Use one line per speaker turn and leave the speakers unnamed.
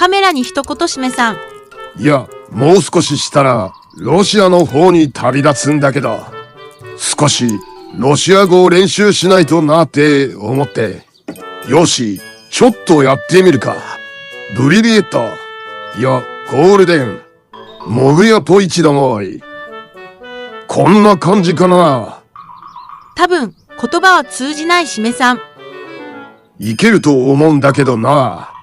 カメラに一言しめさん。
いや、もう少ししたら、ロシアの方に旅立つんだけど、少し、ロシア語を練習しないとなって思って。よし、ちょっとやってみるか。ブリビエット。いや、ゴールデン。モグヤポイチどもい。こんな感じかな。
多分、言葉は通じないしめさん。
いけると思うんだけどな。